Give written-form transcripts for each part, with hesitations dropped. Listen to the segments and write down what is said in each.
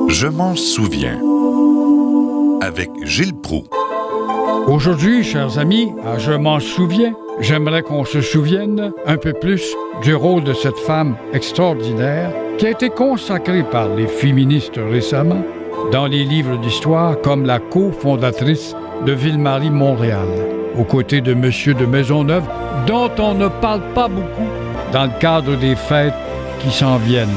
Je m'en souviens. Avec Gilles Proulx. Aujourd'hui, chers amis, à Je m'en souviens, j'aimerais qu'on se souvienne un peu plus du rôle de cette femme extraordinaire qui a été consacrée par les féministes récemment dans les livres d'histoire comme la cofondatrice de Ville-Marie Montréal, aux côtés de Monsieur de Maisonneuve, dont on ne parle pas beaucoup dans le cadre des fêtes qui s'en viennent.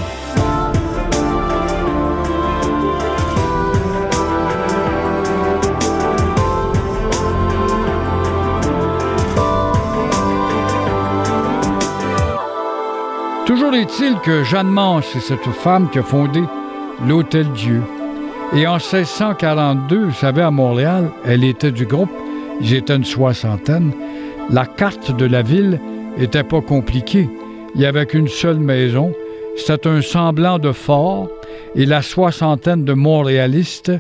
Toujours est-il que Jeanne Mance est cette femme qui a fondé l'Hôtel-Dieu. Et en 1642, vous savez, à Montréal, elle était du groupe, ils étaient une soixantaine. La carte de la ville était pas compliquée. Il n'y avait qu'une seule maison. C'était un semblant de fort. Et la soixantaine de Montréalistes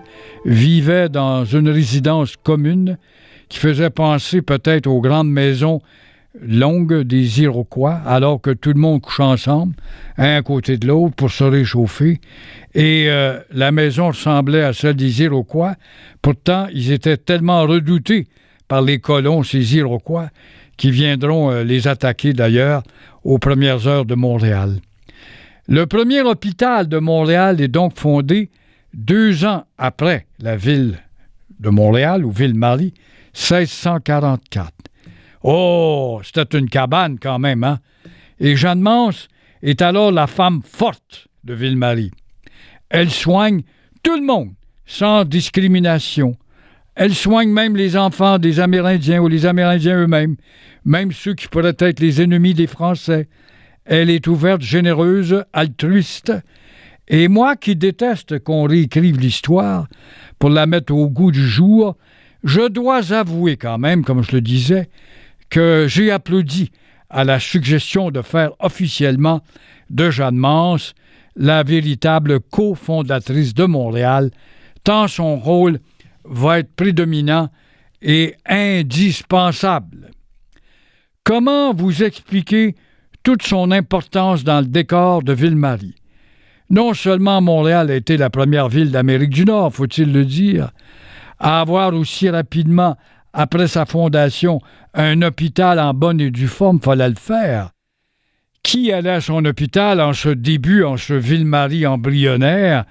vivaient dans une résidence commune qui faisait penser peut-être aux grandes maisons longue des Iroquois, alors que tout le monde couche ensemble, un à côté de l'autre, pour se réchauffer. Et la maison ressemblait à celle des Iroquois. Pourtant, ils étaient tellement redoutés par les colons, ces Iroquois, qui viendront les attaquer d'ailleurs aux premières heures de Montréal. Le premier hôpital de Montréal est donc fondé 2 ans après la ville de Montréal, ou Ville-Marie, 1644. Oh, c'était une cabane quand même, hein? Et Jeanne Mance est alors la femme forte de Ville-Marie. Elle soigne tout le monde, sans discrimination. Elle soigne même les enfants des Amérindiens ou les Amérindiens eux-mêmes, même ceux qui pourraient être les ennemis des Français. Elle est ouverte, généreuse, altruiste. Et moi qui déteste qu'on réécrive l'histoire pour la mettre au goût du jour, je dois avouer quand même, comme je le disais, que j'ai applaudi à la suggestion de faire officiellement de Jeanne Mance la véritable cofondatrice de Montréal, tant son rôle va être prédominant et indispensable. Comment vous expliquer toute son importance dans le décor de Ville-Marie? Non seulement Montréal a été la première ville d'Amérique du Nord, faut-il le dire, à avoir aussi rapidement, après sa fondation, un hôpital en bonne et due forme, fallait le faire. Qui allait à son hôpital en ce début, en ce Ville-Marie embryonnaire?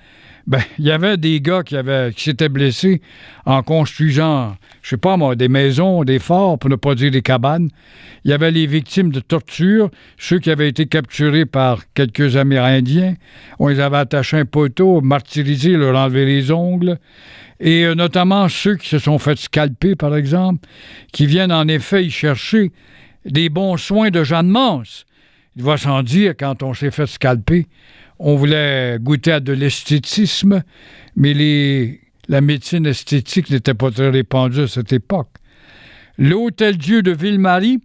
Il y avait des gars qui s'étaient blessés en construisant, je sais pas moi, des maisons, des forts, pour ne pas dire des cabanes. Il y avait les victimes de torture, ceux qui avaient été capturés par quelques Amérindiens. On les avait attachés à un poteau, martyrisés, leur enlever les ongles. Et notamment ceux qui se sont fait scalper, par exemple, qui viennent en effet y chercher des bons soins de Jeanne Mance. Il va sans dire, quand on s'est fait scalper, on voulait goûter à de l'esthétisme, mais la médecine esthétique n'était pas très répandue à cette époque. L'Hôtel-Dieu de Ville-Marie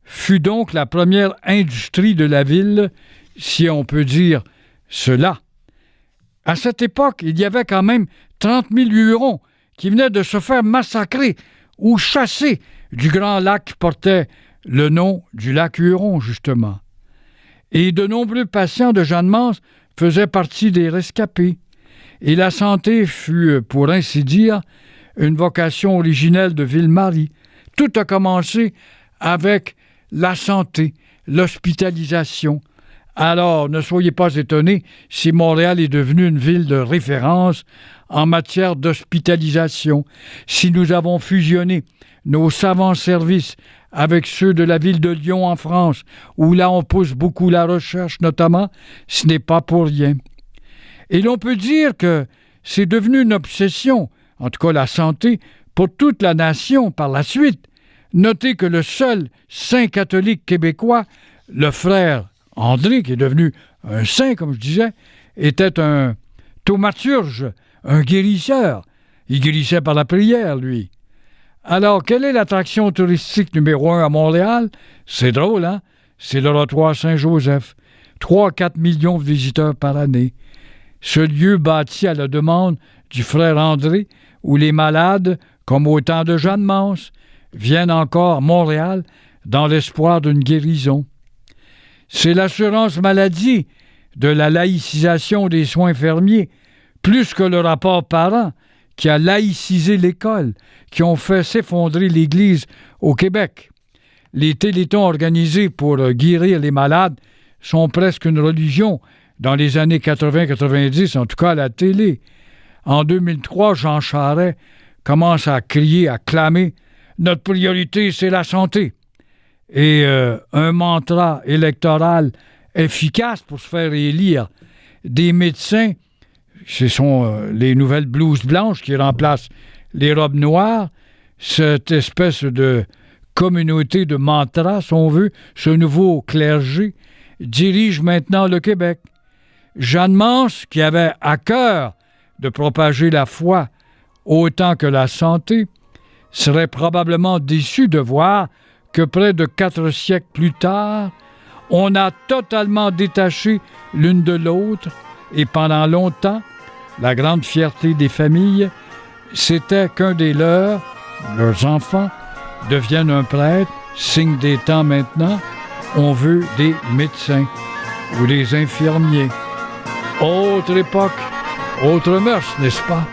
fut donc la première industrie de la ville, si on peut dire cela. À cette époque, il y avait quand même 30 000 Hurons qui venaient de se faire massacrer ou chasser du grand lac qui portait le nom du lac Huron, justement. Et de nombreux patients de Jeanne Mance faisaient partie des rescapés. Et la santé fut, pour ainsi dire, une vocation originelle de Ville-Marie. Tout a commencé avec la santé, l'hospitalisation. Alors, ne soyez pas étonnés si Montréal est devenue une ville de référence en matière d'hospitalisation, si nous avons fusionné nos savants services avec ceux de la ville de Lyon en France, où là on pousse beaucoup la recherche notamment, ce n'est pas pour rien. Et l'on peut dire que c'est devenu une obsession, en tout cas la santé, pour toute la nation par la suite. Notez que le seul saint catholique québécois, le frère André, qui est devenu un saint, comme je disais, était un thaumaturge, un guérisseur. Il guérissait par la prière, lui. Alors, quelle est l'attraction touristique numéro 1 à Montréal? C'est drôle, hein? C'est l'Oratoire Saint-Joseph. 3-4 millions de visiteurs par année. Ce lieu bâti à la demande du frère André, où les malades, comme au temps de Jeanne Mance, viennent encore à Montréal dans l'espoir d'une guérison. C'est l'assurance maladie de la laïcisation des soins infirmiers plus que le rapport parent qui a laïcisé l'école, qui ont fait s'effondrer l'Église au Québec. Les télétons organisés pour guérir les malades sont presque une religion dans les années 80-90, en tout cas à la télé. En 2003, Jean Charest commence à crier, à clamer « Notre priorité, c'est la santé ». Et un mantra électoral efficace pour se faire élire des médecins, ce sont les nouvelles blouses blanches qui remplacent les robes noires, cette espèce de communauté de mantras, si on veut, ce nouveau clergé, dirige maintenant le Québec. Jeanne Mance, qui avait à cœur de propager la foi autant que la santé, serait probablement déçue de voir que près de 4 siècles plus tard, on a totalement détaché l'une de l'autre et pendant longtemps, la grande fierté des familles, c'était qu'un des leurs enfants, devienne un prêtre, signe des temps maintenant, on veut des médecins ou des infirmiers. Autre époque, autre mœurs, n'est-ce pas?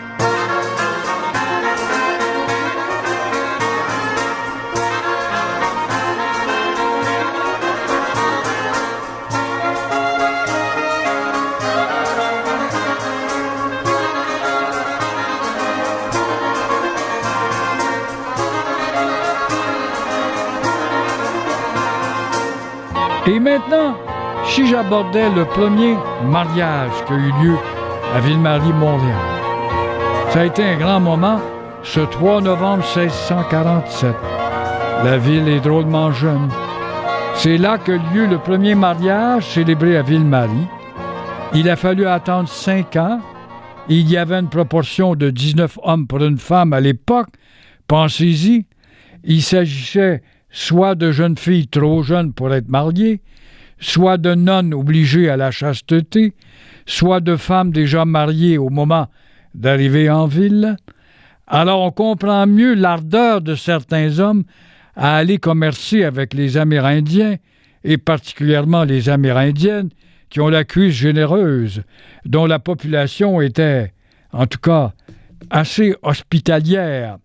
Et maintenant, si j'abordais le premier mariage qui a eu lieu à Ville-Marie, Montréal. Ça a été un grand moment, ce 3 novembre 1647. La ville est drôlement jeune. C'est là que lieu le premier mariage célébré à Ville-Marie. Il a fallu attendre 5 ans. Il y avait une proportion de 19 hommes pour une femme à l'époque. Pensez-y, il s'agissait soit de jeunes filles trop jeunes pour être mariées, soit de nonnes obligées à la chasteté, soit de femmes déjà mariées au moment d'arriver en ville. Alors on comprend mieux l'ardeur de certains hommes à aller commercer avec les Amérindiens, et particulièrement les Amérindiennes, qui ont la cuisse généreuse, dont la population était, en tout cas, assez hospitalière.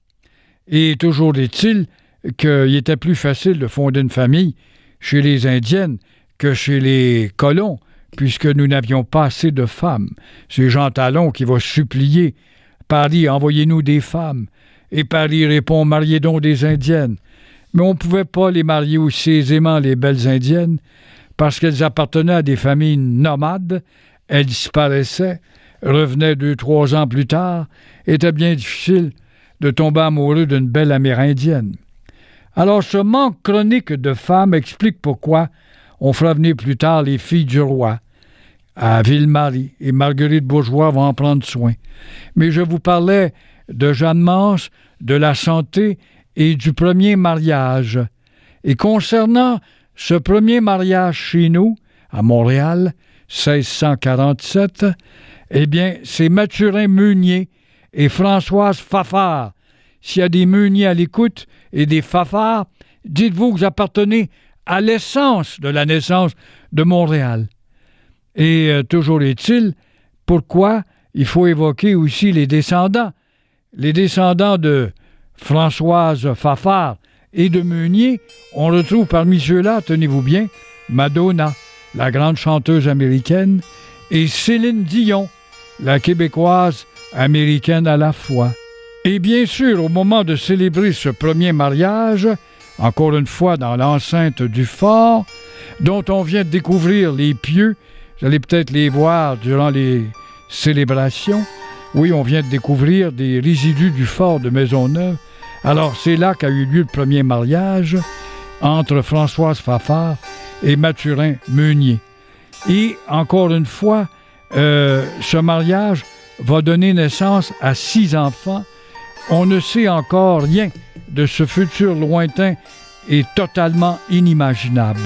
Et toujours est-il qu'il était plus facile de fonder une famille chez les Indiennes que chez les colons, puisque nous n'avions pas assez de femmes. C'est Jean Talon qui va supplier « Paris, envoyez-nous des femmes ». Et Paris répond « Mariez donc des Indiennes ». Mais on ne pouvait pas les marier aussi aisément, les belles Indiennes, parce qu'elles appartenaient à des familles nomades, elles disparaissaient, revenaient 2-3 ans plus tard, était bien difficile de tomber amoureux d'une belle Amérindienne. Alors ce manque chronique de femmes explique pourquoi on fera venir plus tard les filles du roi à Ville-Marie, et Marguerite Bourgeois va en prendre soin. Mais je vous parlais de Jeanne Mance, de la santé et du premier mariage. Et concernant ce premier mariage chez nous, à Montréal, 1647, eh bien, c'est Mathurin Meunier et Françoise Fafard. S'il y a des Meuniers à l'écoute et des Fafard, dites-vous que vous appartenez à l'essence de la naissance de Montréal. Et toujours est-il, pourquoi il faut évoquer aussi les descendants. Les descendants de Françoise Fafard et de Meunier, on retrouve parmi ceux-là, tenez-vous bien, Madonna, la grande chanteuse américaine, et Céline Dion, la québécoise américaine à la fois. Et bien sûr, au moment de célébrer ce premier mariage, encore une fois dans l'enceinte du fort, dont on vient de découvrir les pieux, vous allez peut-être les voir durant les célébrations. Oui, on vient de découvrir des résidus du fort de Maisonneuve. Alors, c'est là qu'a eu lieu le premier mariage entre Françoise Fafard et Mathurin Meunier. Et, encore une fois, ce mariage va donner naissance à 6 enfants. On ne sait encore rien de ce futur lointain et totalement inimaginable.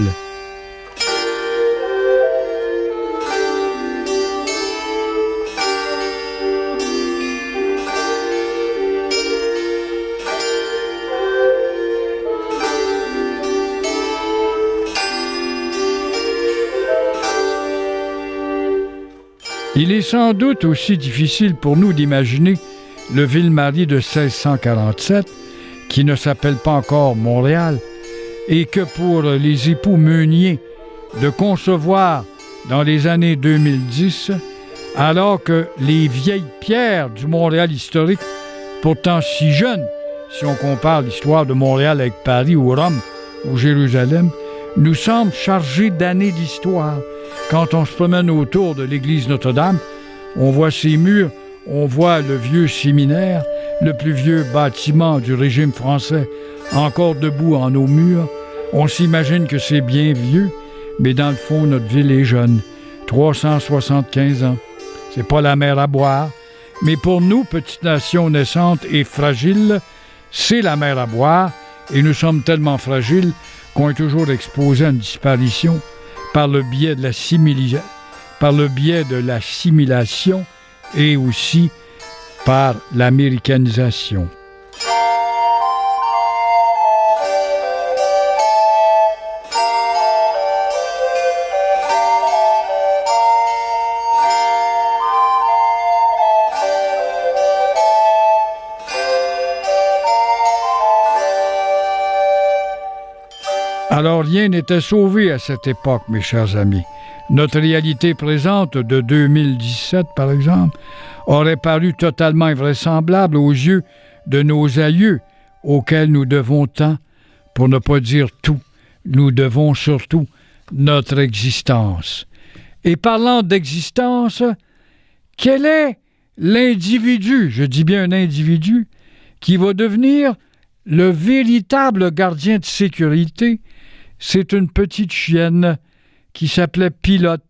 Il est sans doute aussi difficile pour nous d'imaginer le Ville-Marie de 1647, qui ne s'appelle pas encore Montréal, et que pour les époux Meunier de concevoir dans les années 2010, alors que les vieilles pierres du Montréal historique, pourtant si jeunes, si on compare l'histoire de Montréal avec Paris ou Rome ou Jérusalem, nous semblent chargées d'années d'histoire. Quand on se promène autour de l'église Notre-Dame, on voit ses murs, on voit le vieux séminaire, le plus vieux bâtiment du régime français, encore debout en nos murs. On s'imagine que c'est bien vieux, mais dans le fond, notre ville est jeune, 375 ans. C'est pas la mer à boire, mais pour nous, petite nation naissante et fragile, c'est la mer à boire, et nous sommes tellement fragiles qu'on est toujours exposé à une disparition par le biais de l'assimilation et aussi par l'américanisation. Alors, rien n'était sauvé à cette époque, mes chers amis. Notre réalité présente de 2017, par exemple, aurait paru totalement invraisemblable aux yeux de nos aïeux, auxquels nous devons tant, pour ne pas dire tout. Nous devons surtout notre existence. Et parlant d'existence, quel est l'individu, je dis bien un individu, qui va devenir le véritable gardien de sécurité? C'est une petite chienne qui s'appelait Pilote.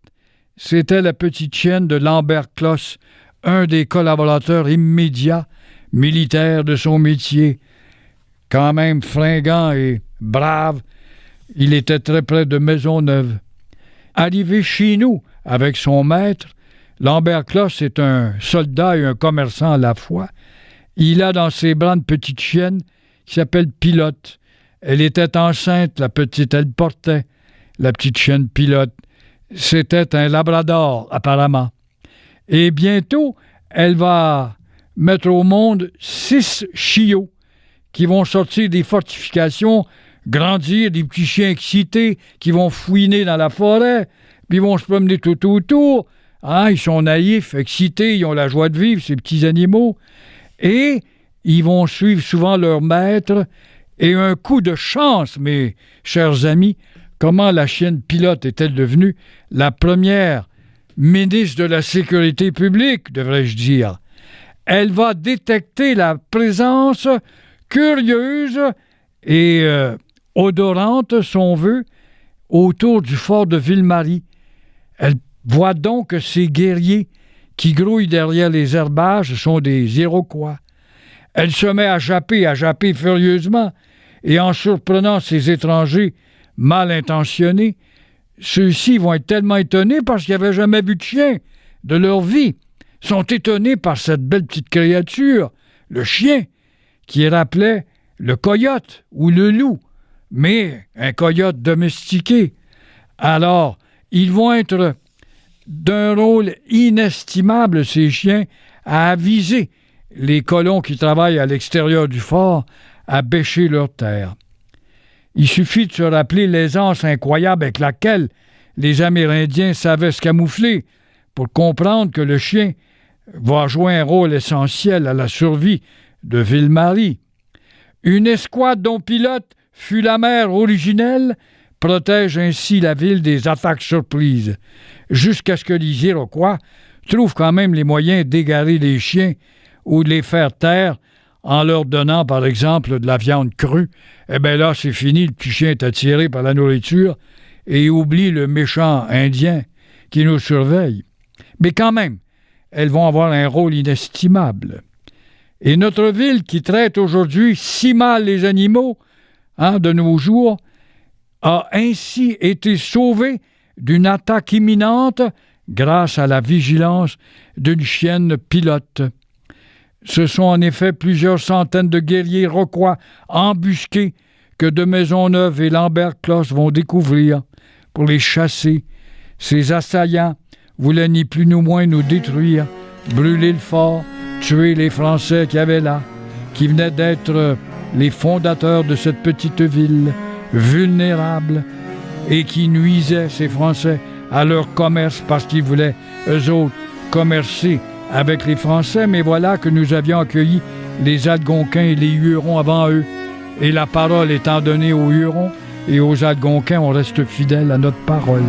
C'était la petite chienne de Lambert Closs, un des collaborateurs immédiats militaires de son métier. Quand même fringant et brave, il était très près de Maisonneuve. Arrivé chez nous avec son maître, Lambert Closs est un soldat et un commerçant à la fois. Il a dans ses bras une petite chienne qui s'appelle Pilote. Elle était enceinte, la petite, elle portait, la petite chienne Pilote. C'était un labrador, apparemment. Et bientôt, elle va mettre au monde 6 chiots qui vont sortir des fortifications, grandir, des petits chiens excités qui vont fouiner dans la forêt, puis ils vont se promener tout autour. Ah, ils sont naïfs, excités, ils ont la joie de vivre, ces petits animaux. Et ils vont suivre souvent leur maître. Et un coup de chance, mes chers amis, comment la chienne Pilote est-elle devenue la première ministre de la Sécurité publique, devrais-je dire? Elle va détecter la présence curieuse et odorante, si on veut, autour du fort de Ville-Marie. Elle voit donc que ces guerriers qui grouillent derrière les herbages sont des Iroquois. Elle se met à japper furieusement, et en surprenant ces étrangers mal intentionnés, ceux-ci vont être tellement étonnés parce qu'ils n'avaient jamais vu de chien de leur vie. Ils sont étonnés par cette belle petite créature, le chien, qui rappelait le coyote ou le loup, mais un coyote domestiqué. Alors, ils vont être d'un rôle inestimable, ces chiens, à aviser les colons qui travaillent à l'extérieur du fort à bêcher leur terre. Il suffit de se rappeler l'aisance incroyable avec laquelle les Amérindiens savaient se camoufler pour comprendre que le chien va jouer un rôle essentiel à la survie de Ville-Marie. Une escouade dont Pilote fut la mère originelle protège ainsi la ville des attaques surprises, jusqu'à ce que les Iroquois trouvent quand même les moyens d'égarer les chiens ou de les faire taire en leur donnant, par exemple, de la viande crue. Eh bien là, c'est fini, le petit chien est attiré par la nourriture et oublie le méchant Indien qui nous surveille. Mais quand même, elles vont avoir un rôle inestimable. Et notre ville, qui traite aujourd'hui si mal les animaux, de nos jours, a ainsi été sauvée d'une attaque imminente grâce à la vigilance d'une chienne Pilote. Ce sont en effet plusieurs centaines de guerriers iroquois embusqués que de Maisonneuve et Lambert Closs vont découvrir pour les chasser. Ces assaillants voulait ni plus ni moins nous détruire, brûler le fort, tuer les Français qu'il y avait là, qui venaient d'être les fondateurs de cette petite ville, vulnérable, et qui nuisaient, ces Français, à leur commerce parce qu'ils voulaient, eux autres, commercer avec les Français. Mais voilà que nous avions accueilli les Algonquins et les Hurons avant eux. Et la parole étant donnée aux Hurons et aux Algonquins, on reste fidèles à notre parole.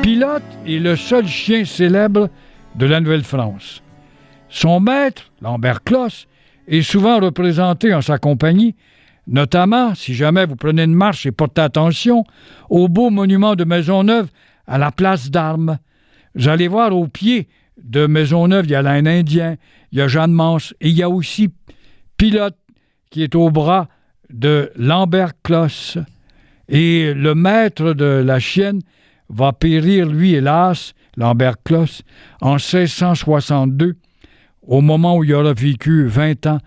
Pilote est le seul chien célèbre de la Nouvelle-France. Son maître, Lambert Closse, est souvent représenté en sa compagnie, notamment, si jamais vous prenez une marche et portez attention, au beau monument de Maisonneuve à la place d'Armes. Vous allez voir au pied de Maisonneuve, il y a l'Inde indien, il y a Jeanne Mance et il y a aussi Pilote qui est au bras de Lambert Closse. Et le maître de la chienne va périr, lui, hélas, Lambert Closse, en 1662, au moment où il aura vécu 20 ans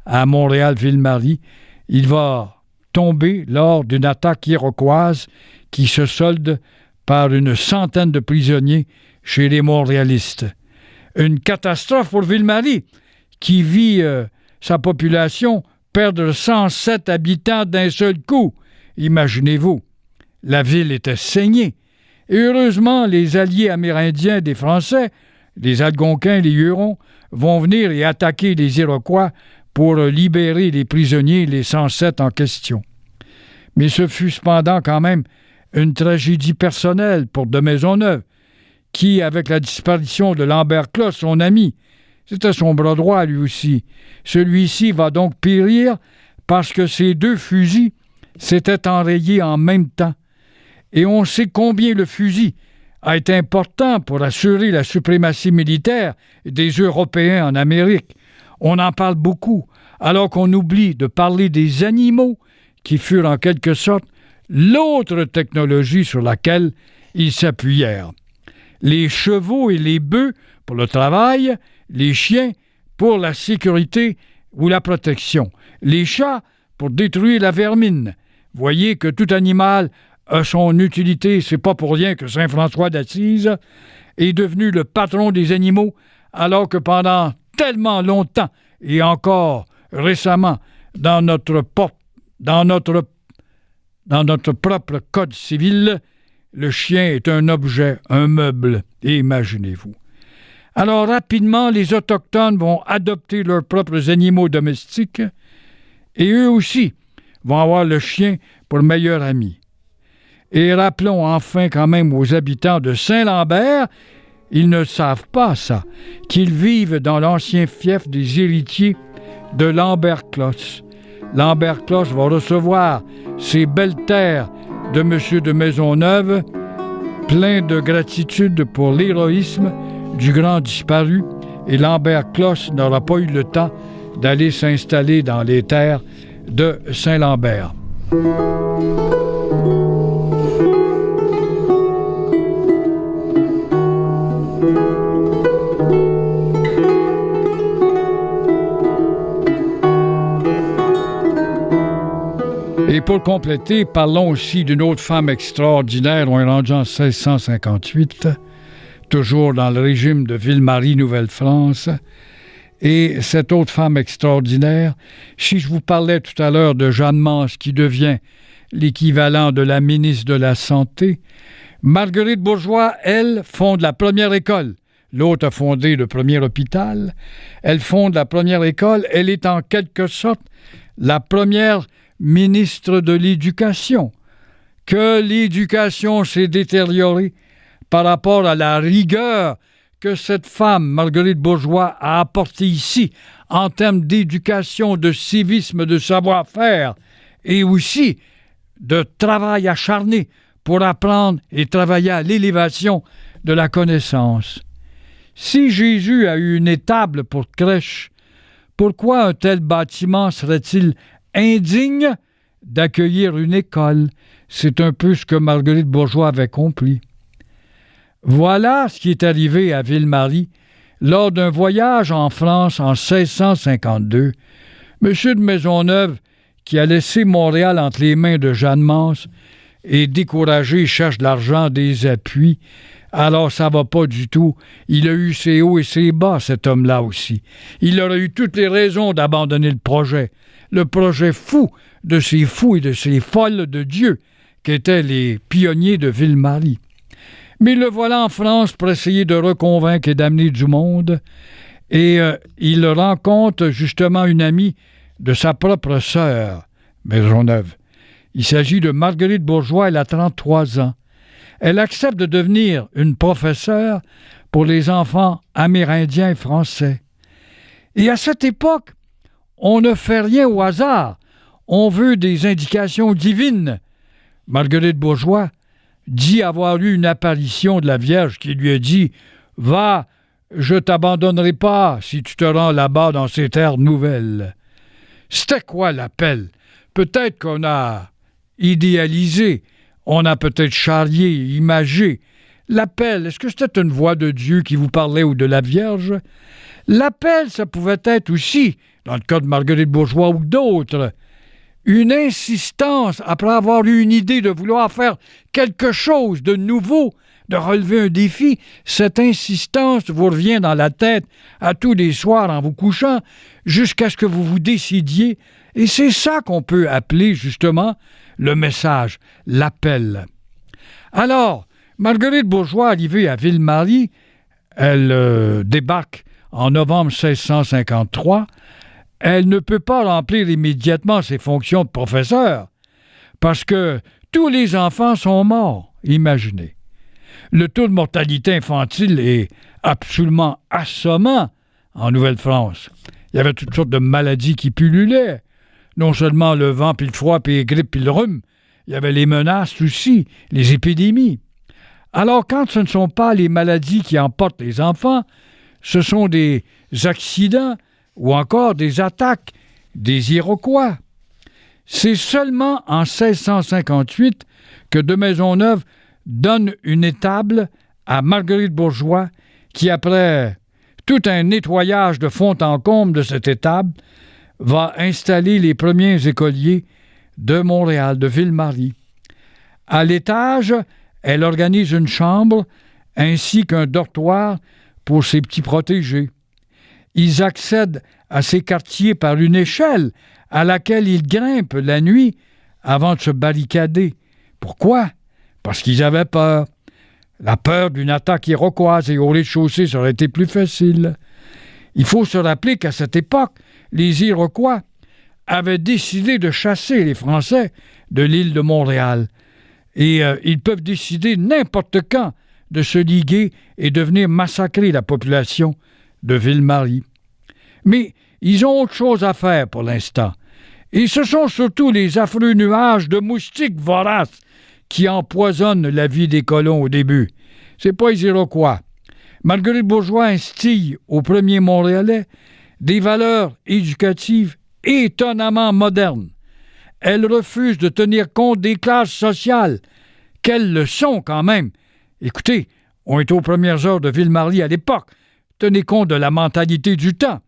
à Montréal-Ville-Marie. Il va tomber lors d'une attaque iroquoise qui se solde par une centaine de prisonniers chez les Montréalistes. Une catastrophe pour Ville-Marie, qui vit sa population perdre 107 habitants d'un seul coup. Imaginez-vous, la ville était saignée. Et heureusement, les alliés amérindiens des Français, les Algonquins et les Hurons, vont venir et attaquer les Iroquois pour libérer les prisonniers, les 107 en question. Mais ce fut cependant quand même une tragédie personnelle pour de Maisonneuve, qui, avec la disparition de Lambert Closse, son ami, c'était son bras droit lui aussi, celui-ci va donc périr parce que ces deux fusils s'étaient enrayés en même temps. Et on sait combien le fusil a été important pour assurer la suprématie militaire des Européens en Amérique. On en parle beaucoup, alors qu'on oublie de parler des animaux qui furent en quelque sorte l'autre technologie sur laquelle ils s'appuyèrent. Les chevaux et les bœufs pour le travail, les chiens pour la sécurité ou la protection, les chats pour détruire la vermine. Voyez que tout animal a son utilité, c'est pas pour rien que Saint François d'Assise est devenu le patron des animaux, alors que pendant tellement longtemps, et encore récemment, dans notre propre code civil, le chien est un objet, un meuble, et imaginez-vous. Alors rapidement, les Autochtones vont adopter leurs propres animaux domestiques, et eux aussi vont avoir le chien pour meilleur ami. Et rappelons enfin quand même aux habitants de Saint-Lambert, ils ne savent pas ça, qu'ils vivent dans l'ancien fief des héritiers de Lambert Closse. Lambert Closse va recevoir ces belles terres de M. de Maisonneuve, plein de gratitude pour l'héroïsme du grand disparu, et Lambert Closse n'aura pas eu le temps d'aller s'installer dans les terres de Saint-Lambert. Et pour compléter, parlons aussi d'une autre femme extraordinaire. On est rendu en 1658, toujours dans le régime de Ville-Marie, Nouvelle-France. Et cette autre femme extraordinaire, si je vous parlais tout à l'heure de Jeanne Mance, qui devient l'équivalent de la ministre de la Santé, Marguerite Bourgeoys, elle, fonde la première école. L'autre a fondé le premier hôpital. Elle fonde la première école. Elle est en quelque sorte la première ministre de l'Éducation. Que l'éducation s'est détériorée par rapport à la rigueur que cette femme, Marguerite Bourgeoys, a apportée ici en termes d'éducation, de civisme, de savoir-faire et aussi de travail acharné pour apprendre et travailler à l'élévation de la connaissance. Si Jésus a eu une étable pour crèche, pourquoi un tel bâtiment serait-il indigne d'accueillir une école? C'est un peu ce que Marguerite Bourgeoys avait compris. Voilà ce qui est arrivé à Ville-Marie lors d'un voyage en France en 1652. Monsieur de Maisonneuve, qui a laissé Montréal entre les mains de Jeanne Mance, est découragé, cherche de l'argent, des appuis. Alors ça va pas du tout. Il a eu ses hauts et ses bas, cet homme-là aussi. Il aurait eu toutes les raisons d'abandonner le projet fou de ces fous et de ces folles de Dieu qu'étaient les pionniers de Ville-Marie. Mais le voilà en France pour essayer de reconvaincre et d'amener du monde. Et il rencontre justement une amie de sa propre sœur, Maisonneuve. Il s'agit de Marguerite Bourgeoys, elle a 33 ans. Elle accepte de devenir une professeure pour les enfants amérindiens et français. Et à cette époque, on ne fait rien au hasard. On veut des indications divines. Marguerite Bourgeoys dit avoir eu une apparition de la Vierge qui lui a dit « Va, je t'abandonnerai pas si tu te rends là-bas dans ces terres nouvelles. » C'était quoi l'appel? Peut-être qu'on a idéalisé, on a peut-être charrié, imagé. L'appel, est-ce que c'était une voix de Dieu qui vous parlait ou de la Vierge? L'appel, ça pouvait être aussi, dans le cas de Marguerite Bourgeoys ou d'autres, une insistance après avoir eu une idée de vouloir faire quelque chose de nouveau, de relever un défi. Cette insistance vous revient dans la tête à tous les soirs en vous couchant jusqu'à ce que vous vous décidiez. Et c'est ça qu'on peut appeler justement le message, l'appel. Alors, Marguerite Bourgeoys, arrivée à Ville-Marie, elle débarque en novembre 1653. Elle ne peut pas remplir immédiatement ses fonctions de professeur parce que tous les enfants sont morts, imaginez. Le taux de mortalité infantile est absolument assommant en Nouvelle-France. Il y avait toutes sortes de maladies qui pullulaient. Non seulement le vent, puis le froid, puis les grippes, puis le rhume. Il y avait les menaces aussi, les épidémies. Alors, quand ce ne sont pas les maladies qui emportent les enfants, ce sont des accidents ou encore des attaques des Iroquois. C'est seulement en 1658 que de Maisonneuve donne une étable à Marguerite Bourgeoys qui, après tout un nettoyage de fond en comble de cette étable, va installer les premiers écoliers de Montréal, de Ville-Marie. À l'étage, elle organise une chambre ainsi qu'un dortoir pour ses petits protégés. Ils accèdent à ces quartiers par une échelle à laquelle ils grimpent la nuit avant de se barricader. Pourquoi? Parce qu'ils avaient peur. La peur d'une attaque iroquoise et au rez-de-chaussée, ça aurait été plus facile. Il faut se rappeler qu'à cette époque, les Iroquois avaient décidé de chasser les Français de l'île de Montréal. Et ils peuvent décider n'importe quand de se liguer et de venir massacrer la population de Ville-Marie. Mais ils ont autre chose à faire pour l'instant. Et ce sont surtout les affreux nuages de moustiques voraces qui empoisonnent la vie des colons au début. C'est pas les Iroquois. Marguerite Bourgeoys instille aux premiers Montréalais des valeurs éducatives étonnamment modernes. Elle refuse de tenir compte des classes sociales. Quelles leçons quand même! Écoutez, on est aux premières heures de Ville-Marie à l'époque. Tenez compte de la mentalité du temps.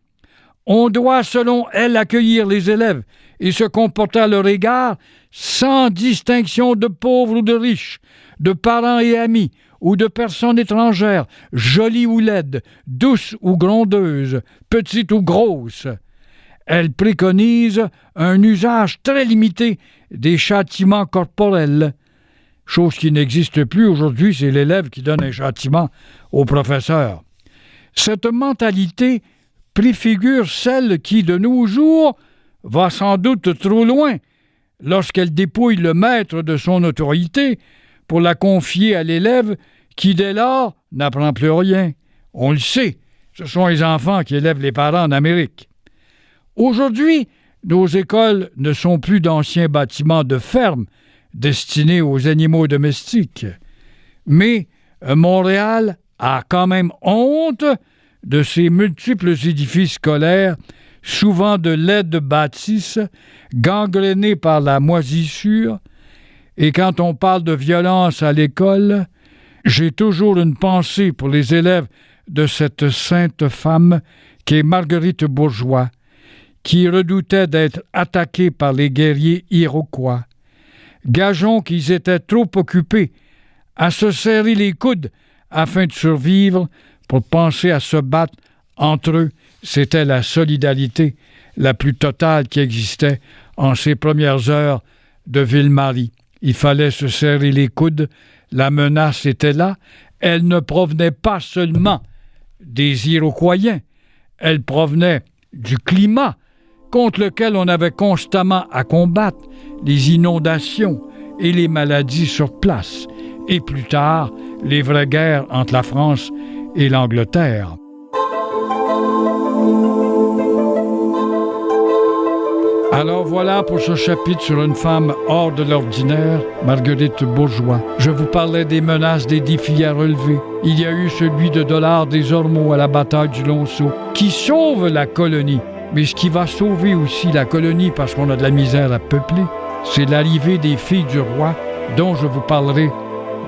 On doit, selon elle, accueillir les élèves et se comporter à leur égard sans distinction de pauvres ou de riches, de parents et amis, ou de personnes étrangères, jolies ou laides, douces ou grondeuses, petites ou grosses. Elle préconise un usage très limité des châtiments corporels. Chose qui n'existe plus aujourd'hui, c'est l'élève qui donne un châtiment au professeur. Cette mentalité préfigure celle qui, de nos jours, va sans doute trop loin lorsqu'elle dépouille le maître de son autorité pour la confier à l'élève qui, dès lors, n'apprend plus rien. On le sait, ce sont les enfants qui élèvent les parents en Amérique. Aujourd'hui, nos écoles ne sont plus d'anciens bâtiments de ferme destinés aux animaux domestiques, mais Montréal a quand même honte de ses multiples édifices scolaires, souvent de laides bâtisses, gangrénés par la moisissure. Et quand on parle de violence à l'école, j'ai toujours une pensée pour les élèves de cette sainte femme qui est Marguerite Bourgeois, qui redoutait d'être attaquée par les guerriers iroquois. Gageons qu'ils étaient trop occupés à se serrer les coudes afin de survivre pour penser à se battre entre eux. C'était la solidarité la plus totale qui existait en ces premières heures de Ville-Marie. Il fallait se serrer les coudes, la menace était là, elle ne provenait pas seulement des Iroquois, elle provenait du climat contre lequel on avait constamment à combattre, les inondations et les maladies sur place, et plus tard, les vraies guerres entre la France et l'Angleterre. Alors voilà pour ce chapitre sur une femme hors de l'ordinaire, Marguerite Bourgeois. Je vous parlais des menaces, des défis à relever. Il y a eu celui de Dollard des Ormeaux à la bataille du Lonceau, qui sauve la colonie. Mais ce qui va sauver aussi la colonie, parce qu'on a de la misère à peupler, c'est l'arrivée des filles du roi, dont je vous parlerai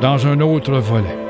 dans un autre volet.